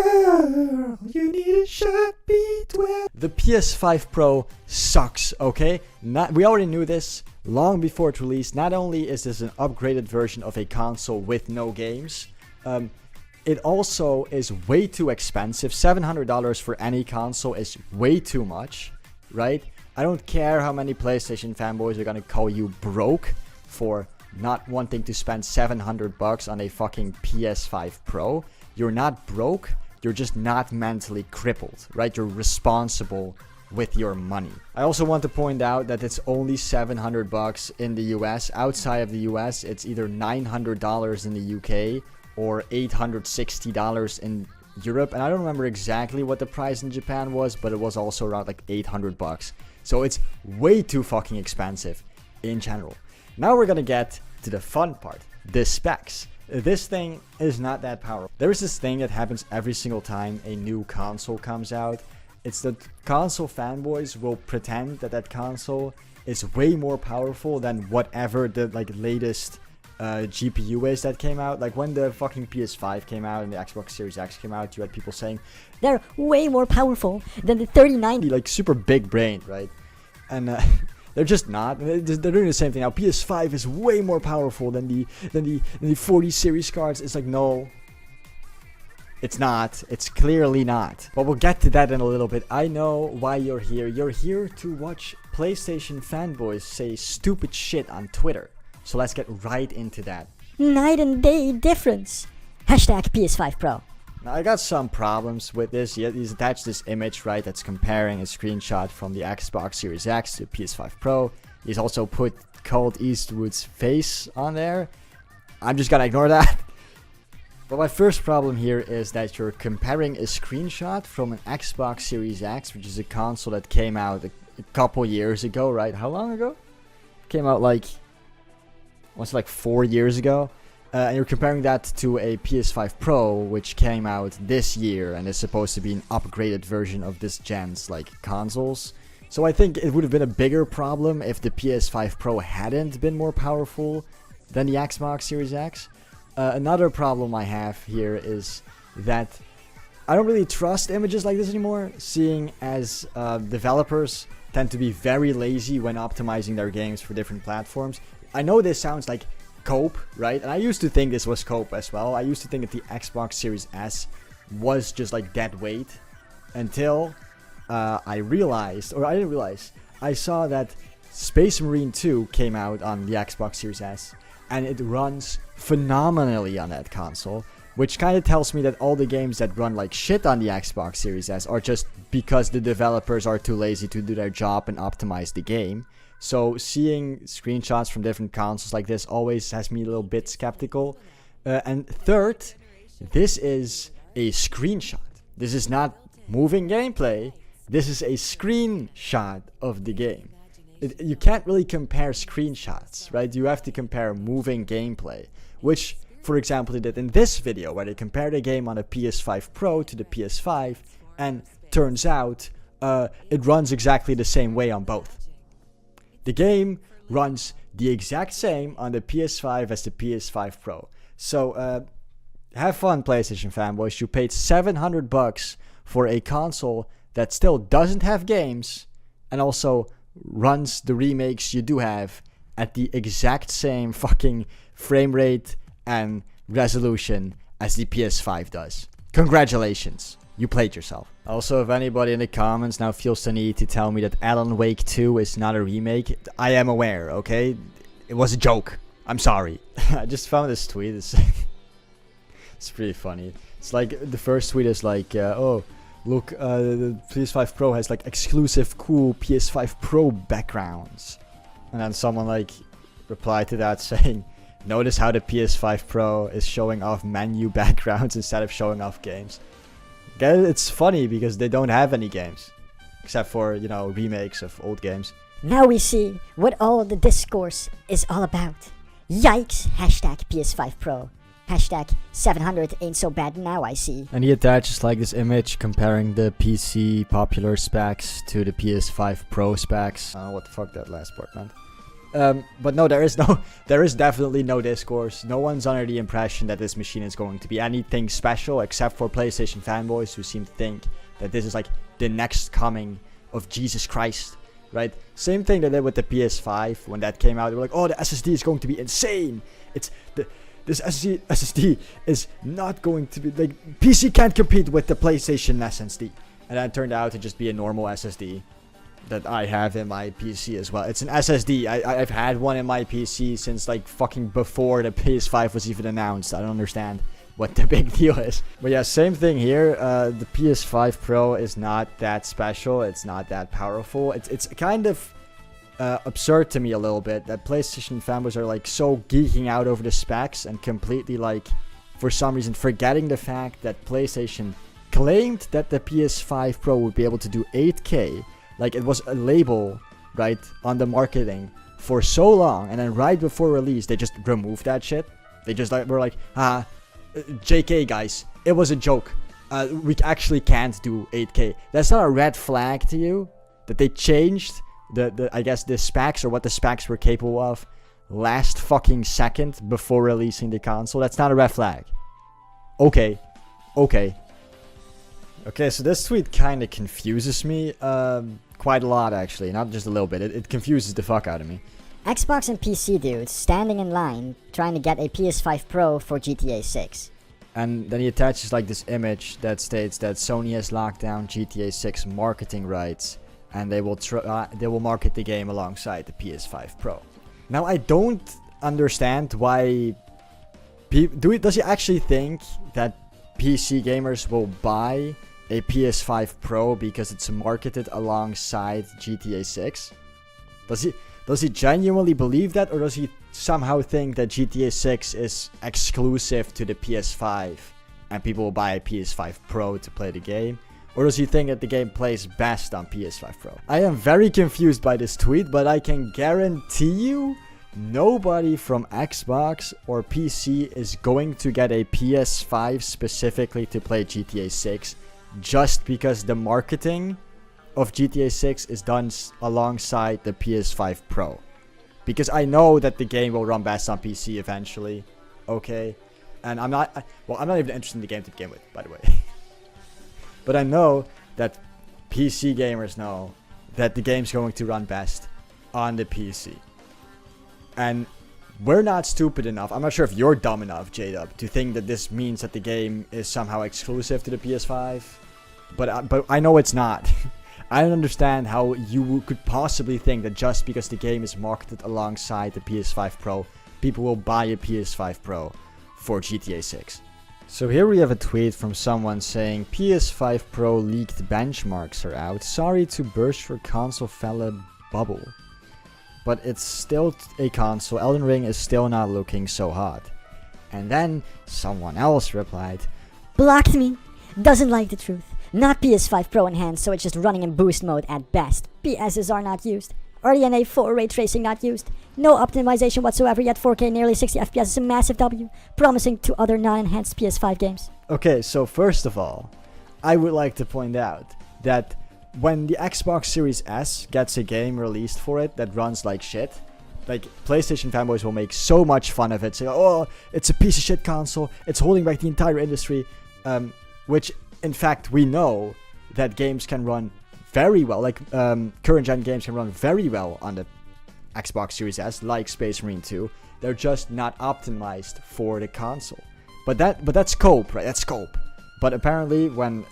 Girl, you need a shot between. The PS5 Pro sucks, okay? We already knew this long before its release. Not only is this an upgraded version of a console with no games, it also is way too expensive. $700 for any console is way too much, right? I don't care how many PlayStation fanboys are gonna call you broke for not wanting to spend $700 on a fucking PS5 Pro. You're not broke, you're just not mentally crippled, right? You're responsible with your money. I also want to point out that it's only $700 in the US. Outside of the US, it's either $900 in the UK or $860 in Europe. And I don't remember exactly what the price in Japan was, but it was also around like $800. So it's way too fucking expensive in general. Now we're gonna get to the fun part, the specs. This thing is not that powerful. There is this thing that happens every single time a new console comes out. It's that console fanboys will pretend that that console is way more powerful than whatever the latest GPU is that came out. Like when the fucking PS5 came out and the Xbox Series X came out, you had people saying they're way more powerful than the 3090. Like super big brained, right? And they're just not. They're doing the same thing now. PS5 is way more powerful than the 40 series cards. It's like, no, it's not. It's clearly not. But we'll get to that in a little bit. I know why you're here. You're here to watch PlayStation fanboys say stupid shit on Twitter. So let's get right into that. Night and day difference. Hashtag PS5 Pro. Now, I got some problems with this. He's attached this image, right, that's comparing a screenshot from the Xbox Series X to PS5 Pro. He's also put Colt Eastwood's face on there. I'm just gonna ignore that. But my first problem here is that you're comparing a screenshot from an Xbox Series X, which is a console that came out a couple years ago, right? How long ago? Came out like 4 years ago. And you're comparing that to a PS5 Pro, which came out this year and is supposed to be an upgraded version of this gen's consoles. So I think it would have been a bigger problem if the PS5 Pro hadn't been more powerful than the Xbox Series X. Another problem I have here is that I don't really trust images like this anymore, seeing as developers tend to be very lazy when optimizing their games for different platforms. I know this sounds like cope, right? And I used to think this was cope as well. I used to think that the Xbox Series S was just dead weight until I saw that Space Marine 2 came out on the Xbox Series S and it runs phenomenally on that console, which kind of tells me that all the games that run like shit on the Xbox Series S are just because the developers are too lazy to do their job and optimize the game. So seeing screenshots from different consoles like this always has me a little bit skeptical. And third, this is a screenshot. This is not moving gameplay. This is a screenshot of the game. You can't really compare screenshots, right? You have to compare moving gameplay, which, for example, they did in this video where they compared a game on a PS5 Pro to the PS5, and turns out it runs exactly the same way on both. The game runs the exact same on the PS5 as the PS5 Pro. So have fun, PlayStation fanboys. You paid $700 for a console that still doesn't have games and also runs the remakes you do have at the exact same fucking frame rate and resolution as the PS5 does. Congratulations. You played yourself. Also, if anybody in the comments now feels the need to tell me that Alan Wake 2 is not a remake, I am aware, okay? It was a joke. I'm sorry. I just found this tweet. It's pretty funny. It's like, the first tweet is like, oh, look, the PS5 Pro has exclusive cool PS5 Pro backgrounds. And then someone replied to that saying, notice how the PS5 Pro is showing off menu backgrounds instead of showing off games. It's funny because they don't have any games. Except for, remakes of old games. Now we see what all the discourse is all about. Yikes, hashtag PS5 Pro. Hashtag 700 ain't so bad now, I see. And he attaches this image comparing the PC popular specs to the PS5 Pro specs. I don't know what the fuck that last part meant. But no, there is definitely no discourse. No one's under the impression that this machine is going to be anything special, except for PlayStation fanboys who seem to think that this is like the next coming of Jesus Christ, right? Same thing they did with the PS5 when that came out. They were like, oh, the SSD is going to be insane. This SSD is not going to be like, PC can't compete with the PlayStation SSD, and that turned out to just be a normal SSD that I have in my PC as well. It's an SSD. I've had one in my PC since like fucking before the PS5 was even announced. I don't understand what the big deal is. But yeah, same thing here. The PS5 Pro is not that special. It's not that powerful. It's kind of absurd to me a little bit that PlayStation fanboys are like so geeking out over the specs and completely like, for some reason, forgetting the fact that PlayStation claimed that the PS5 Pro would be able to do 8K. Like, it was a label, right, on the marketing for so long, and then right before release, they just removed that shit. They just like were like, JK guys, it was a joke. We actually can't do 8K. That's not a red flag to you that they changed the I guess the specs or what the specs were capable of last fucking second before releasing the console? That's not a red flag. Okay, so this tweet kind of confuses me quite a lot, actually. Not just a little bit. It confuses the fuck out of me. Xbox and PC dudes standing in line trying to get a PS5 Pro for GTA 6. And then he attaches like this image that states that Sony has locked down GTA 6 marketing rights, and they will market the game alongside the PS5 Pro. Now, I don't understand why does he actually think that PC gamers will buy a PS5 Pro because it's marketed alongside GTA 6? Does he genuinely believe that, or does he somehow think that GTA 6 is exclusive to the PS5 and people will buy a PS5 Pro to play the game? Or does he think that the game plays best on PS5 Pro? I am very confused by this tweet, but I can guarantee you nobody from Xbox or PC is going to get a PS5 specifically to play GTA 6 just because the marketing of GTA 6 is done alongside the PS5 Pro. Because I know that the game will run best on PC eventually, okay? And I'm not even interested in the game to begin with, by the way. But I know that PC gamers know that the game's going to run best on the PC. And we're not stupid enough, I'm not sure if you're dumb enough, J-Dub, to think that this means that the game is somehow exclusive to the PS5. But I know it's not. I don't understand how you could possibly think that just because the game is marketed alongside the PS5 Pro, people will buy a PS5 Pro for GTA 6. So here we have a tweet from someone saying, PS5 Pro leaked benchmarks are out. Sorry to burst your console fella bubble. But it's still a console. Elden Ring is still not looking so hot. And then someone else replied, Blocked me. Doesn't like the truth. Not PS5 Pro enhanced, so it's just running in boost mode at best. PSSR not used. RDNA 4 ray tracing not used. No optimization whatsoever, yet 4K nearly 60 FPS is a massive W, promising to other non-enhanced PS5 games. Okay, so first of all, I would like to point out that when the Xbox Series S gets a game released for it that runs like shit, like PlayStation fanboys will make so much fun of it, say, oh, it's a piece of shit console, it's holding back the entire industry, which in fact we know that games can run very well, like current gen games can run very well on the Xbox Series S, like Space Marine 2. They're just not optimized for the console. But that's scope, right? That's scope. But apparently when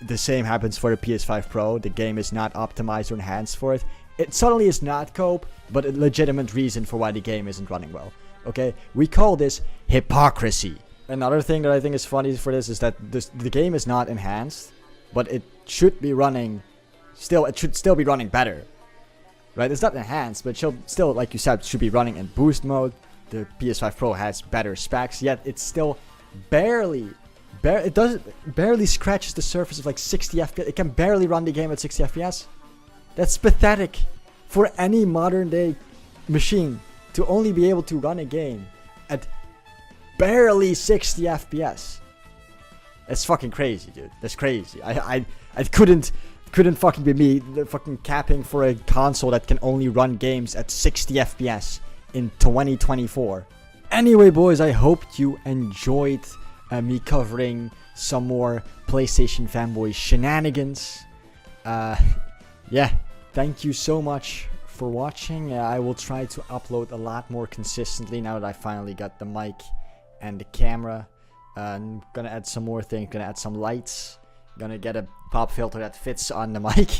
the same happens for the PS5 Pro, the game is not optimized or enhanced for it, it suddenly is not cope, but a legitimate reason for why the game isn't running well. Okay? We call this hypocrisy. Another thing that I think is funny for this is that the game is not enhanced, but it should be running it should still be running better. Right? It's not enhanced, but still, like you said, should be running in boost mode. The PS5 Pro has better specs, yet it's still barely scratches the surface of like 60 FPS. It can barely run the game at 60 FPS. That's pathetic for any modern day machine to only be able to run a game at barely 60 FPS. That's fucking crazy, dude. That's crazy. I couldn't couldn't fucking be me, the fucking capping for a console that can only run games at 60 FPS in 2024. Anyway, boys, I hope you enjoyed me covering some more PlayStation Fanboys shenanigans. Yeah, thank you so much for watching. I will try to upload a lot more consistently now that I finally got the mic and the camera. I'm gonna add some more things, gonna add some lights, gonna get a pop filter that fits on the mic.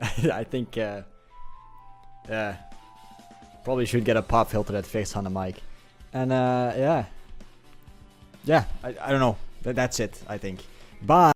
I think probably should get a pop filter that fits on the mic. And yeah, I don't know, that's it, I think. Bye.